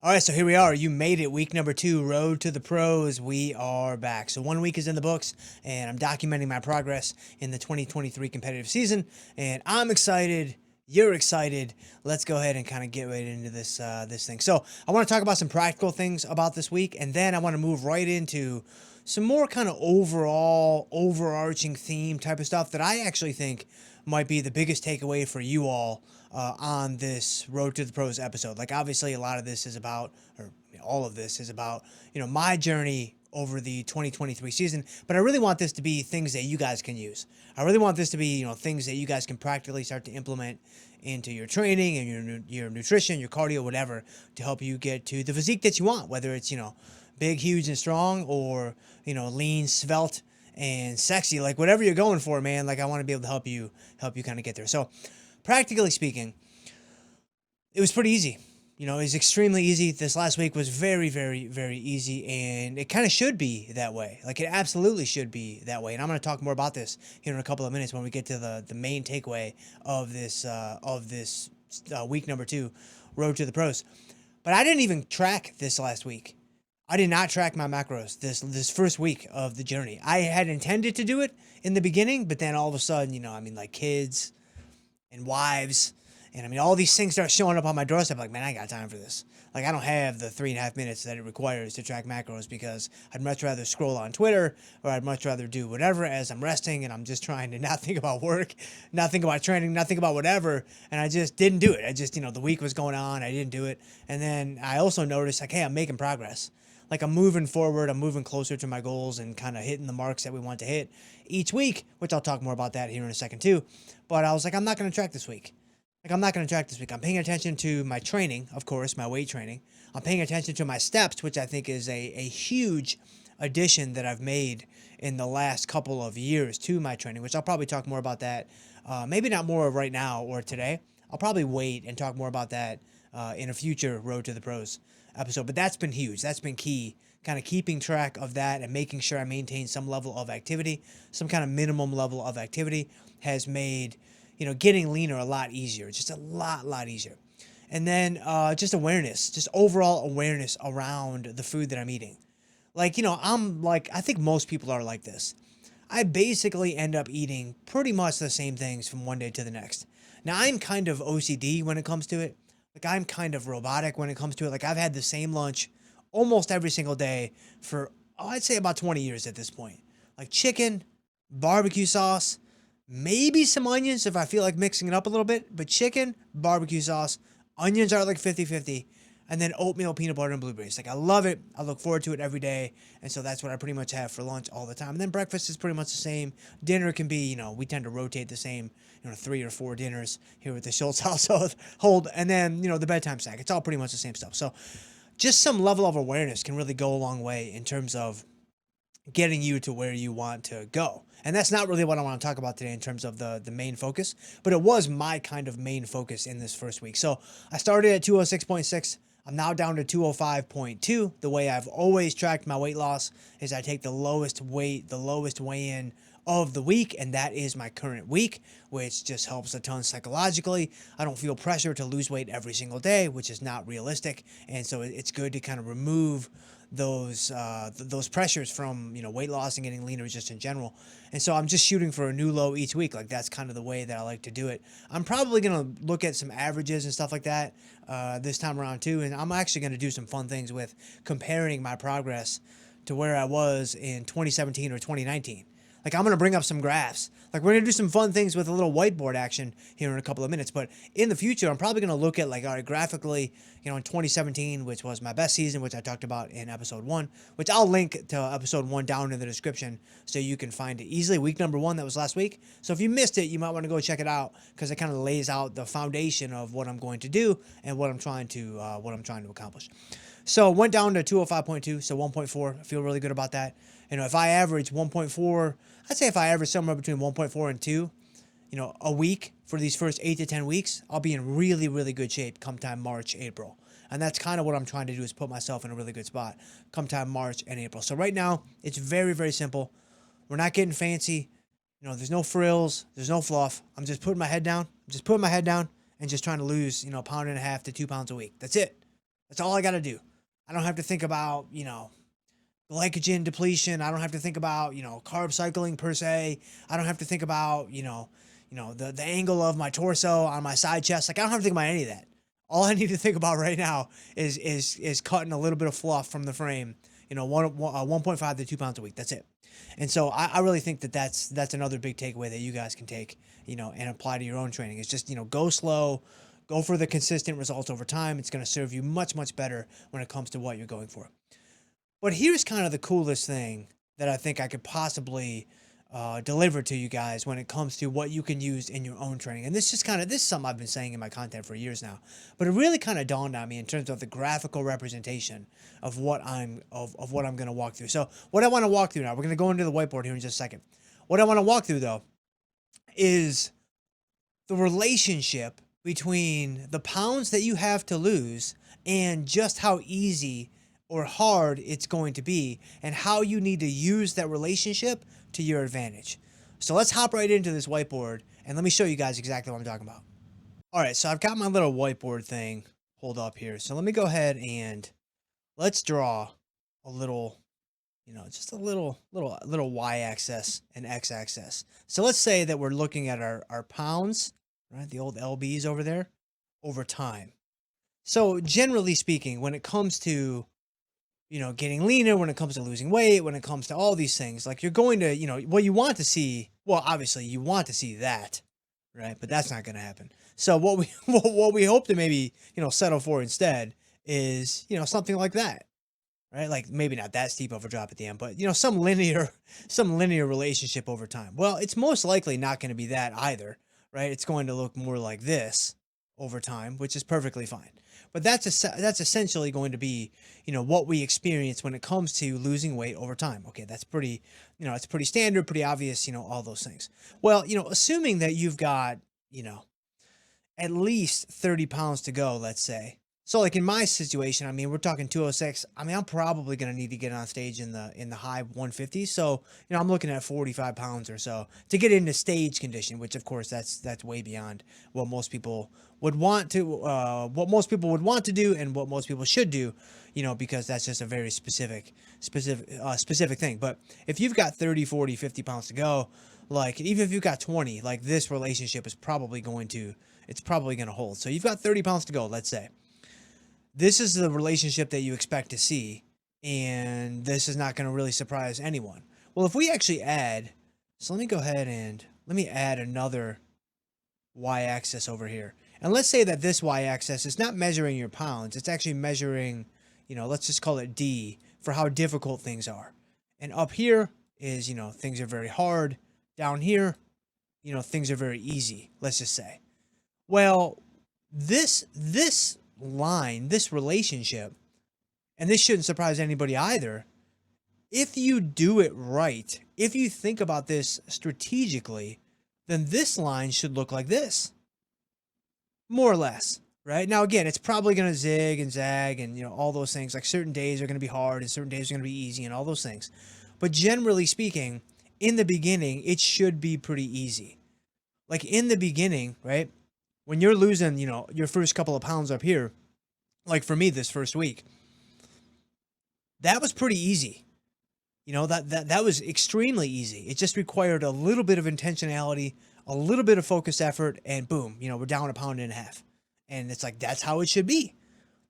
All right, so here we are. You made it. Week number 2, Road to the Pros. We are back. So 1 week is in the books, and I'm documenting my progress in the 2023 competitive season. And I'm excited. You're excited. Let's go ahead and kind of get right into this thing. So I want to talk about some practical things about this week, and then I want to move right into some more kind of overall, overarching theme type of stuff that I actually think might be the biggest takeaway for you all on this Road to the Pros episode. Like, obviously, a lot of this is about, or all of this is about, my journey over the 2023 season. But I really want this to be things that you guys can use. I really want this to be, things that you guys can practically start to implement into your training and your nutrition, your cardio, whatever, to help you get to the physique that you want, whether it's, big, huge, and strong, or, lean, svelte, and sexy. Like, whatever you're going for, man, like, I want to be able to help you kind of get there. So practically speaking, it was pretty easy. It was extremely easy. This last week was very, very, very easy, and it kind of should be that way. Like, it absolutely should be that way. And I'm going to talk more about this here in a couple of minutes when we get to the main takeaway of this week number 2, Road to the Pros. But I didn't even track this last week. I did not track my macros this first week of the journey. I had intended to do it in the beginning, but then all of a sudden, like kids and wives, and all these things start showing up on my doorstep. Like, man, I ain't got time for this. Like, I don't have the 3.5 minutes that it requires to track macros, because I'd much rather scroll on Twitter, or I'd much rather do whatever as I'm resting and I'm just trying to not think about work, not think about training, not think about whatever. And I just didn't do it. I just, the week was going on. I didn't do it. And then I also noticed, like, hey, I'm making progress. Like, I'm moving forward, I'm moving closer to my goals and kind of hitting the marks that we want to hit each week, which I'll talk more about that here in a second too. But I was like, I'm not going to track this week. I'm paying attention to my training, of course, my weight training. I'm paying attention to my steps, which I think is a huge addition that I've made in the last couple of years to my training, which I'll probably talk more about that. Maybe not more right now or today. I'll probably wait and talk more about that in a future Road to the Pros episode. But that's been huge. That's been key, kind of keeping track of that and making sure I maintain some level of activity, some kind of minimum level of activity has made, getting leaner a lot easier, just a lot easier. And then just awareness, just overall awareness around the food that I'm eating. Like, I think most people are like this. I basically end up eating pretty much the same things from one day to the next. Now, I'm kind of OCD when it comes to it. Like, I'm kind of robotic when it comes to it. Like, I've had the same lunch almost every single day for, I'd say about 20 years at this point. Like, chicken, barbecue sauce, maybe some onions if I feel like mixing it up a little bit. But chicken, barbecue sauce, onions are like 50-50. And then oatmeal, peanut butter, and blueberries. Like, I love it. I look forward to it every day. And so that's what I pretty much have for lunch all the time. And then breakfast is pretty much the same. Dinner can be, we tend to rotate the same, 3 or 4 dinners here at the Schultz household. And then, the bedtime snack. It's all pretty much the same stuff. So just some level of awareness can really go a long way in terms of getting you to where you want to go. And that's not really what I want to talk about today in terms of the main focus. But it was my kind of main focus in this first week. So I started at 206.6. I'm now down to 205.2. The way I've always tracked my weight loss is I take the lowest weigh-in of the week, and that is my current week, which just helps a ton psychologically. I don't feel pressure to lose weight every single day, which is not realistic, and so it's good to kind of remove those pressures from weight loss and getting leaner just in general. And so I'm just shooting for a new low each week. Like, that's kind of the way that I like to do it. I'm probably gonna look at some averages and stuff like that this time around too, and I'm actually gonna do some fun things with comparing my progress to where I was in 2017 or 2019. Like, I'm going to bring up some graphs. Like, we're going to do some fun things with a little whiteboard action here in a couple of minutes. But in the future, I'm probably going to look at, like, all right, graphically, in 2017, which was my best season, which I talked about in episode 1, which I'll link to episode 1 down in the description so you can find it easily. Week number 1, that was last week. So if you missed it, you might want to go check it out, because it kind of lays out the foundation of what I'm going to do and what I'm trying to accomplish. So went down to 205.2, so 1.4. I feel really good about that. If I average 1.4, I'd say if I average somewhere between 1.4 and 2, a week for these first 8 to 10 weeks, I'll be in really, really good shape come time March, April. And that's kind of what I'm trying to do, is put myself in a really good spot come time March and April. So right now, it's very, very simple. We're not getting fancy. There's no frills. There's no fluff. I'm just putting my head down. And just trying to lose, a pound and a half to 2 pounds a week. That's it. That's all I got to do. I don't have to think about, glycogen depletion. I don't have to think about, carb cycling per se. I don't have to think about, the angle of my torso on my side chest. Like I don't have to think about any of that. All I need to think about right now is cutting a little bit of fluff from the frame, 1.5 to 2 pounds a week. That's it. And so I really think that that's another big takeaway that you guys can take, and apply to your own training. It's just, go slow, go for the consistent results over time. It's going to serve you much, much better when it comes to what you're going for. But here's kind of the coolest thing that I think I could possibly deliver to you guys when it comes to what you can use in your own training. And this is something I've been saying in my content for years now, but it really kind of dawned on me in terms of the graphical representation of what I'm going to walk through. So what I want to walk through now, we're going to go into the whiteboard here in just a second. What I want to walk through though is the relationship between the pounds that you have to lose and just how easy or hard it's going to be, and how you need to use that relationship to your advantage. So let's hop right into this whiteboard and let me show you guys exactly what I'm talking about. All right, so I've got my little whiteboard thing pulled up here. So let me go ahead and let's draw a little, just a little y-axis and x-axis. So let's say that we're looking at our pounds, right? The old LBs over there, over time. So generally speaking, when it comes to getting leaner, when it comes to losing weight, when it comes to all these things, like you're going to, what you want to see, well, obviously you want to see that, right? But that's not going to happen. So what we hope to maybe, settle for instead is, something like that, right? Like maybe not that steep of a drop at the end, but, some linear relationship over time. Well, it's most likely not going to be that either, right? It's going to look more like this over time, which is perfectly fine. But that's essentially going to be, what we experience when it comes to losing weight over time. Okay, that's pretty, it's pretty standard, pretty obvious, all those things. Well, assuming that you've got, at least 30 pounds to go, let's say. So like in my situation, I mean, we're talking 206. I mean, I'm probably going to need to get on stage in the high 150s. So, I'm looking at 45 pounds or so to get into stage condition, which of course that's way beyond what most people would want to, do and what most people should do, because that's just a very specific thing. But if you've got 30, 40, 50 pounds to go, like even if you've got 20, like this relationship is probably going to hold. So you've got 30 pounds to go, let's say. This is the relationship that you expect to see, and this is not going to really surprise anyone. Well, if we actually add, so let me go ahead and let me add another y-axis over here. And let's say that this y-axis is not measuring your pounds. It's actually measuring, let's just call it D for how difficult things are. And up here is, things are very hard. Down here, things are very easy, let's just say. Well, this line, this relationship, and this shouldn't surprise anybody either, if you do it right, if you think about this strategically, then this line should look like this, more or less, right? Now again, it's probably going to zig and zag and all those things. Like certain days are going to be hard and certain days are going to be easy and all those things. But generally speaking, in the beginning, it should be pretty easy. Like in the beginning, right? When you're losing, your first couple of pounds up here, like for me this first week, that was pretty easy. That was extremely easy. It just required a little bit of intentionality, a little bit of focused effort, and boom, we're down 1.5 pounds. And it's like, that's how it should be.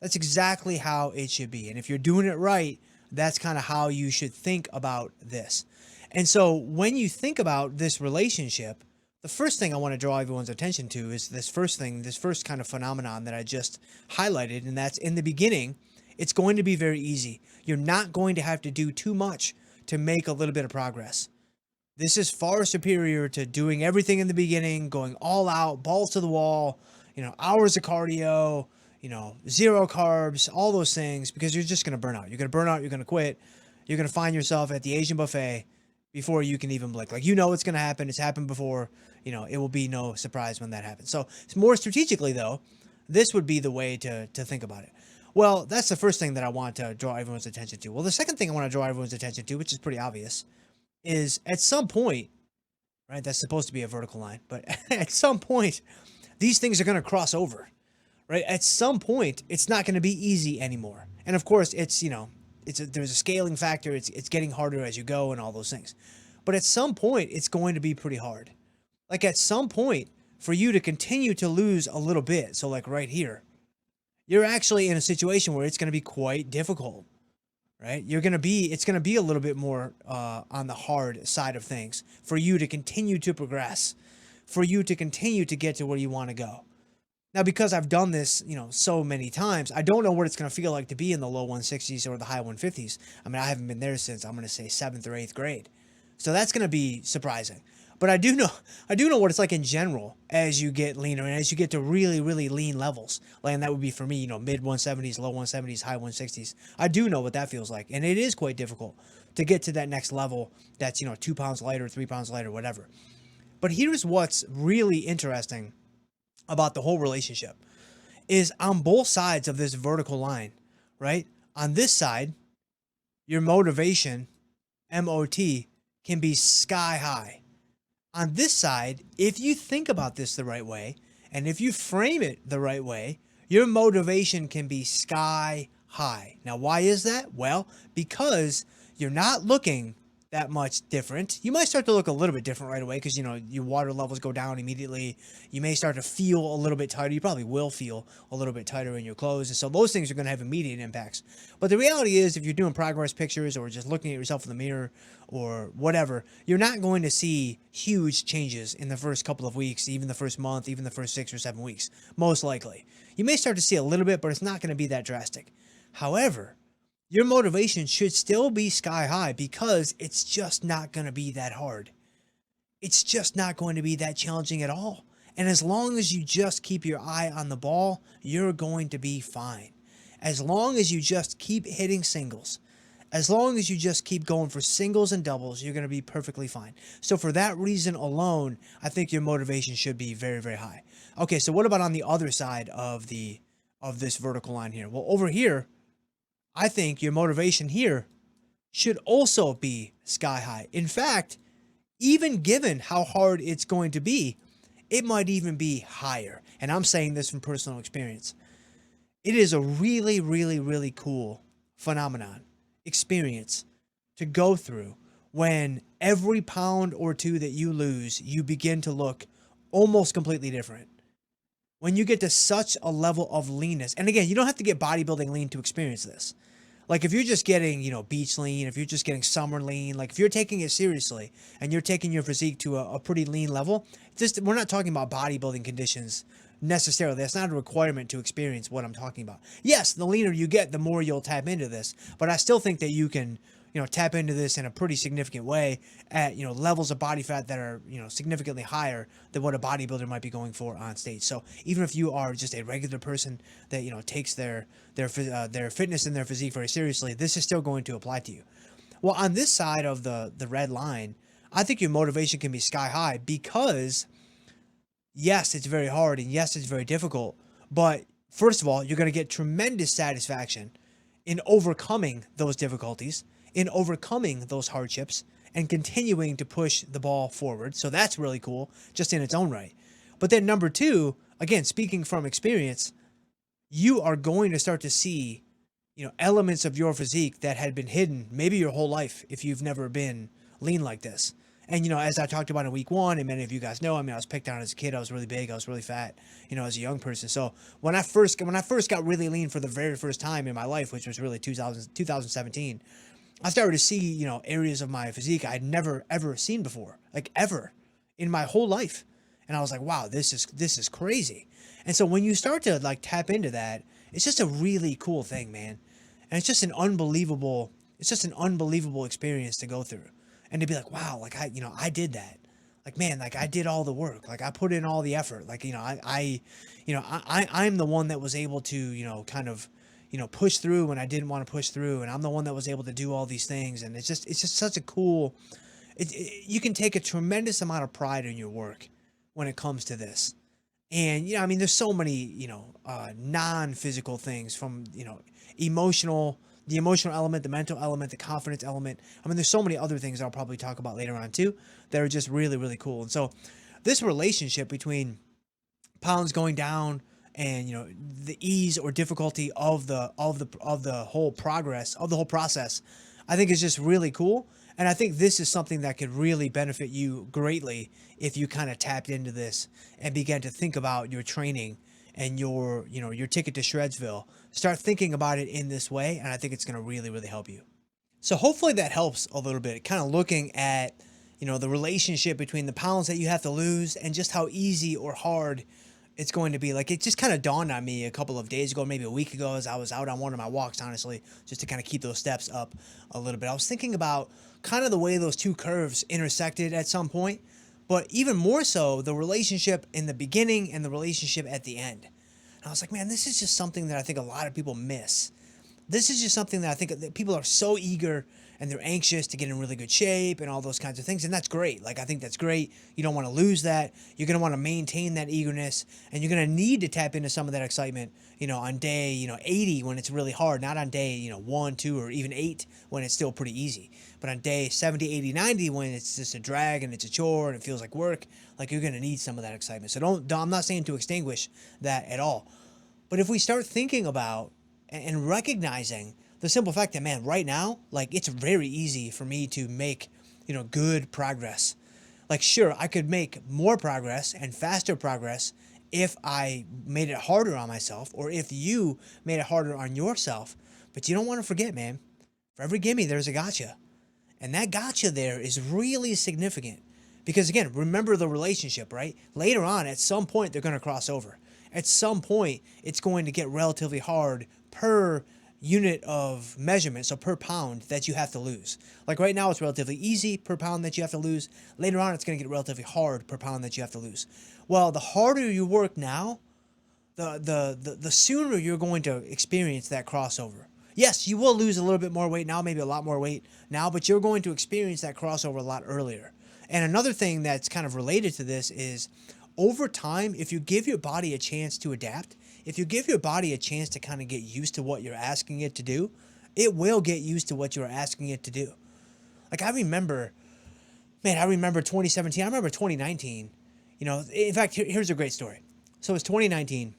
That's exactly how it should be. And if you're doing it right, that's kind of how you should think about this. And so when you think about this relationship, the first thing I want to draw everyone's attention to is this first kind of phenomenon that I just highlighted, and that's in the beginning, it's going to be very easy. You're not going to have to do too much to make a little bit of progress. This is far superior to doing everything in the beginning, going all out, balls to the wall, hours of cardio, zero carbs, all those things, because you're just going to burn out. You're going to burn out, you're going to quit. You're going to find yourself at the Asian buffet before you can even blink. Like, it's going to happen. It's happened before. It will be no surprise when that happens. So more strategically, though, this would be the way to think about it. Well, that's the first thing that I want to draw everyone's attention to. Well, the second thing I want to draw everyone's attention to, which is pretty obvious, is at some point, right, that's supposed to be a vertical line, but at some point, these things are going to cross over, right? At some point, it's not going to be easy anymore. And of course, there's a scaling factor. It's getting harder as you go and all those things. But at some point, it's going to be pretty hard. Like at some point, for you to continue to lose a little bit, so like right here, you're actually in a situation where it's going to be quite difficult, right? It's going to be a little bit more on the hard side of things for you to continue to progress, for you to continue to get to where you want to go. Now, because I've done this, so many times, I don't know what it's going to feel like to be in the low 160s or the high 150s. I mean, I haven't been there since, I'm going to say, 7th or 8th grade. So that's going to be surprising. But I do know what it's like in general as you get leaner and as you get to really, really lean levels. Like, and that would be for me, mid 170s, low 170s, high 160s. I do know what that feels like. And it is quite difficult to get to that next level that's, 2 pounds lighter, 3 pounds lighter, whatever. But here's what's really interesting about the whole relationship is on both sides of this vertical line, right? On this side, your motivation, MOT, can be sky high. On this side, if you think about this the right way, and if you frame it the right way, your motivation can be sky high. Now, why is that? Well, because you're not looking that much different. You might start to look a little bit different right away because, your water levels go down immediately. You may start to feel a little bit tighter. You probably will feel a little bit tighter in your clothes. And so those things are going to have immediate impacts. But the reality is, if you're doing progress pictures or just looking at yourself in the mirror or whatever, you're not going to see huge changes in the first couple of weeks, even the first month, even the first 6 or 7 weeks, most likely. You may start to see a little bit, but it's not going to be that drastic. However, your motivation should still be sky high because it's just not going to be that hard. It's just not going to be that challenging at all. And as long as you just keep your eye on the ball, you're going to be fine. As long as you just keep hitting singles, as long as you just keep going for singles and doubles, you're going to be perfectly fine. So for that reason alone, I think your motivation should be very, very high. Okay, so what about on the other side of this vertical line here? Well, over here, I think your motivation here should also be sky high. In fact, even given how hard it's going to be, it might even be higher. And I'm saying this from personal experience. It is a really, really, really cool phenomenon, experience to go through when every pound or two that you lose, you begin to look almost completely different. When you get to such a level of leanness, and again, you don't have to get bodybuilding lean to experience this. Like if you're just getting, beach lean, if you're just getting summer lean, like if you're taking it seriously and you're taking your physique to a pretty lean level, we're not talking about bodybuilding conditions necessarily. That's not a requirement to experience what I'm talking about. Yes, the leaner you get, the more you'll tap into this, but I still think that you can, tap into this in a pretty significant way at, levels of body fat that are, significantly higher than what a bodybuilder might be going for on stage. So even if you are just a regular person that, takes their fitness and their physique very seriously, this is still going to apply to you. Well, on this side of the red line, I think your motivation can be sky high because yes, it's very hard and yes, it's very difficult, but first of all, you're going to get tremendous satisfaction in overcoming those difficulties, in overcoming those hardships, and continuing to push the ball forward. So that's really cool, just in its own right. But then number two, again, speaking from experience, you are going to start to see, elements of your physique that had been hidden maybe your whole life if you've never been lean like this. And, as I talked about in week 1, and many of you guys know, I was picked on as a kid. I was really big. I was really fat, as a young person. So when I first got really lean for the very first time in my life, which was really 2017, I started to see, areas of my physique I'd never, ever seen before, like ever in my whole life. And I was like, wow, this is crazy. And so when you start to like tap into that, it's just a really cool thing, man. And it's just an unbelievable experience to go through. And to be like, wow, like I did that. Like, man, like I did all the work. Like I put in all the effort. Like, I'm the one that was able to, kind of, push through when I didn't want to push through. And I'm the one that was able to do all these things. And it's just such a cool, you can take a tremendous amount of pride in your work when it comes to this. And, there's so many, non-physical things from, the emotional element, the mental element, the confidence element. There's so many other things I'll probably talk about later on too that are just really, really cool. And so this relationship between pounds going down and the ease or difficulty of the whole progress of the whole process, I think is just really cool. And I think this is something that could really benefit you greatly if you kind of tapped into this and began to think about your training and your ticket to Shredsville. Start thinking about it in this way, and I think it's going to really, really help you. So hopefully that helps a little bit, kind of looking at, the relationship between the pounds that you have to lose and just how easy or hard it's going to be. Like, it just kind of dawned on me a couple of days ago, maybe a week ago, as I was out on one of my walks, honestly, just to kind of keep those steps up a little bit. I was thinking about kind of the way those two curves intersected at some point, but even more so, the relationship in the beginning and the relationship at the end. And I was like, man, this is just something that I think a lot of people miss. This is just something that I think that people are so eager and they're anxious to get in really good shape and all those kinds of things. And that's great. Like, I think that's great. You don't want to lose that. You're going to want to maintain that eagerness, and you're going to need to tap into some of that excitement, on day, 80 when it's really hard, not on day, 1, 2, or even 8 when it's still pretty easy. But on day 70, 80, 90 when it's just a drag and it's a chore and it feels like work, like, you're going to need some of that excitement. So I'm not saying to extinguish that at all. But if we start thinking about and recognizing the simple fact that, man, right now, like, it's very easy for me to make, good progress. Like, sure, I could make more progress and faster progress if I made it harder on myself, or if you made it harder on yourself. But you don't want to forget, man, for every gimme, there's a gotcha. And that gotcha there is really significant because, again, remember the relationship, right? Later on, at some point, they're going to cross over. At some point, it's going to get relatively hard per unit of measurement, so per pound that you have to lose. Like, right now, it's relatively easy per pound that you have to lose. Later on, it's going to get relatively hard per pound that you have to lose. Well, the harder you work now, the sooner you're going to experience that crossover. Yes, you will lose a little bit more weight now, maybe a lot more weight now, but you're going to experience that crossover a lot earlier. And another thing that's kind of related to this is, over time, if you give your body a chance to adapt, if you give your body a chance to kind of get used to what you're asking it to do, it will get used to what you're asking it to do. Like, I remember 2017. I remember 2019. In fact, here's a great story. So it's 2019.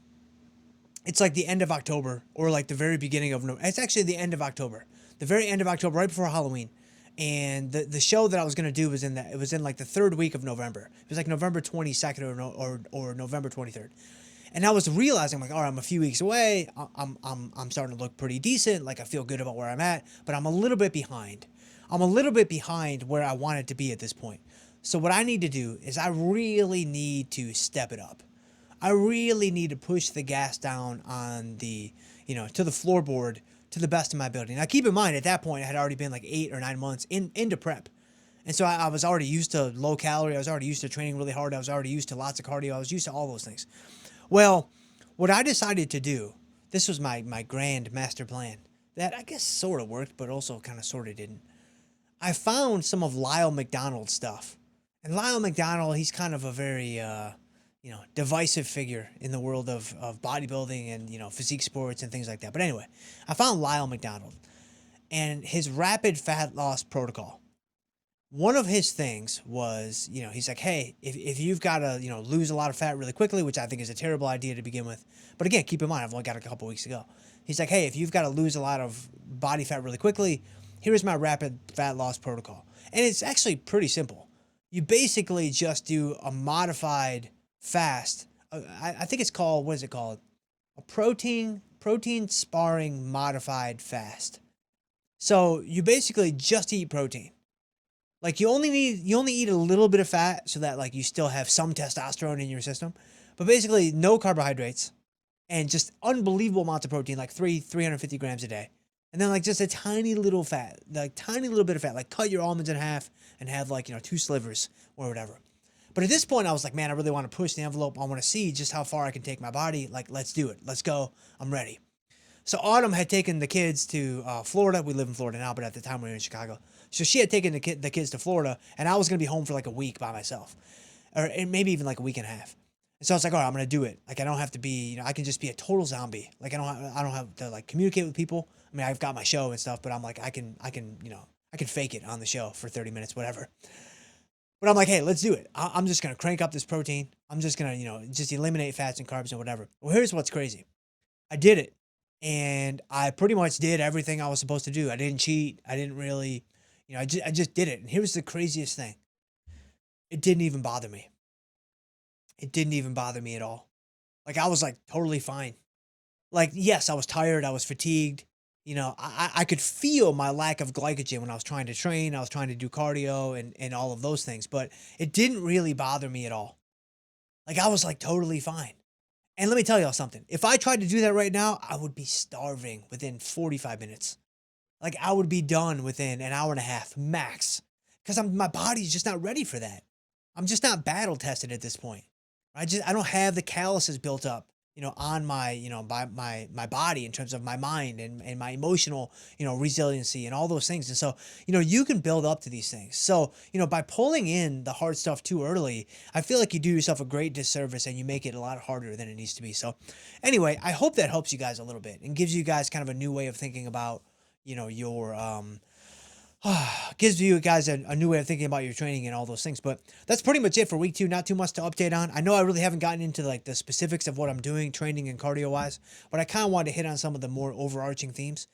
It's like the end of October, or like the very beginning of November. It's actually the end of October, the very end of October, right before Halloween. And the show that I was gonna do was in like the third week of November. It was like November 22nd or November 23rd. And I was realizing, like, all right, I'm a few weeks away. I'm starting to look pretty decent. Like, I feel good about where I'm at, but I'm a little bit behind. I'm a little bit behind where I wanted to be at this point. So what I need to do is I really need to step it up. I really need to push the gas down on to the floorboard to the best of my ability. Now, keep in mind, at that point, I had already been like 8 or 9 months into prep. And so I was already used to low calorie. I was already used to training really hard. I was already used to lots of cardio. I was used to all those things. Well, what I decided to do, this was my grand master plan that I guess sort of worked, but also kind of sort of didn't. I found some of Lyle McDonald's stuff. And Lyle McDonald, he's kind of a very, divisive figure in the world of bodybuilding and, physique sports and things like that. But anyway, I found Lyle McDonald and his rapid fat loss protocol. One of his things was, he's like, hey, if you've got to, lose a lot of fat really quickly, which I think is a terrible idea to begin with. But again, keep in mind, I've only got a couple weeks to go. He's like, hey, if you've got to lose a lot of body fat really quickly, here's my rapid fat loss protocol. And it's actually pretty simple. You basically just do a modified fast. I think it's called, what is it called? A protein sparring modified fast. So you basically just eat protein. Like, you only eat a little bit of fat so that, like, you still have some testosterone in your system, but basically no carbohydrates and just unbelievable amounts of protein, like 350 grams a day. And then, like, just a tiny little fat, like tiny little bit of fat, like cut your almonds in half and have, like, 2 slivers or whatever. But at this point, I was like, man, I really want to push the envelope. I want to see just how far I can take my body. Like, let's do it. Let's go. I'm ready. So Autumn had taken the kids to Florida. We live in Florida now, but at the time we were in Chicago. So she had taken the kids to Florida, and I was going to be home for like a week by myself, or maybe even like a week and a half. And so I was like, all right, I'm going to do it. Like, I don't have to be, I can just be a total zombie. Like, I don't have to like communicate with people. I mean, I've got my show and stuff, but I'm like, I can fake it on the show for 30 minutes, whatever. But I'm like, hey, let's do it. I'm just going to crank up this protein. I'm just going to, just eliminate fats and carbs and whatever. Well, here's what's crazy. I did it. And I pretty much did everything I was supposed to do. I didn't cheat. I didn't really, I just did it. And here's the craziest thing. It didn't even bother me. It didn't even bother me at all. Like, I was like totally fine. Like, yes, I was tired. I was fatigued. I could feel my lack of glycogen when I was trying to train. I was trying to do cardio and all of those things, but it didn't really bother me at all. Like, I was like totally fine. And let me tell y'all something. If I tried to do that right now, I would be starving within 45 minutes. Like, I would be done within an hour and a half max, because my body's just not ready for that. I'm just not battle tested at this point. I don't have the calluses built up, on my, by my body in terms of my mind and my emotional, resiliency and all those things. And so, you can build up to these things. So, by pulling in the hard stuff too early, I feel like you do yourself a great disservice and you make it a lot harder than it needs to be. So anyway, I hope that helps you guys a little bit and gives you guys kind of a new way of thinking about, your, gives you guys a new way of thinking about your training and all those things. But that's pretty much it for week 2. Not too much to update on. I know I really haven't gotten into like the specifics of what I'm doing training and cardio wise, but I kind of wanted to hit on some of the more overarching themes.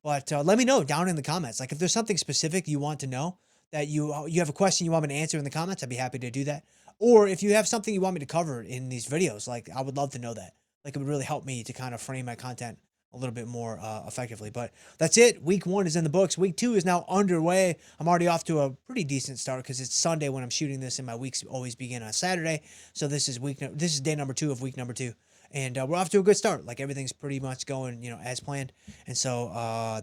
But let me know down in the comments. Like, if there's something specific you want to know, that you have a question you want me to answer in the comments, I'd be happy to do that. Or if you have something you want me to cover in these videos, like, I would love to know that. Like, it would really help me to kind of frame my content a little bit more effectively. But that's it. Week 1 is in the books. Week 2 is now underway. I'm already off to a pretty decent start because it's Sunday when I'm shooting this, and my weeks always begin on Saturday. So this is day number 2 of week number 2. And we're off to a good start. Like, everything's pretty much going, as planned. And so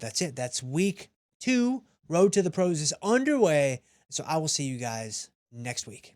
that's it. That's week 2. Road to the Pros is underway. So I will see you guys next week.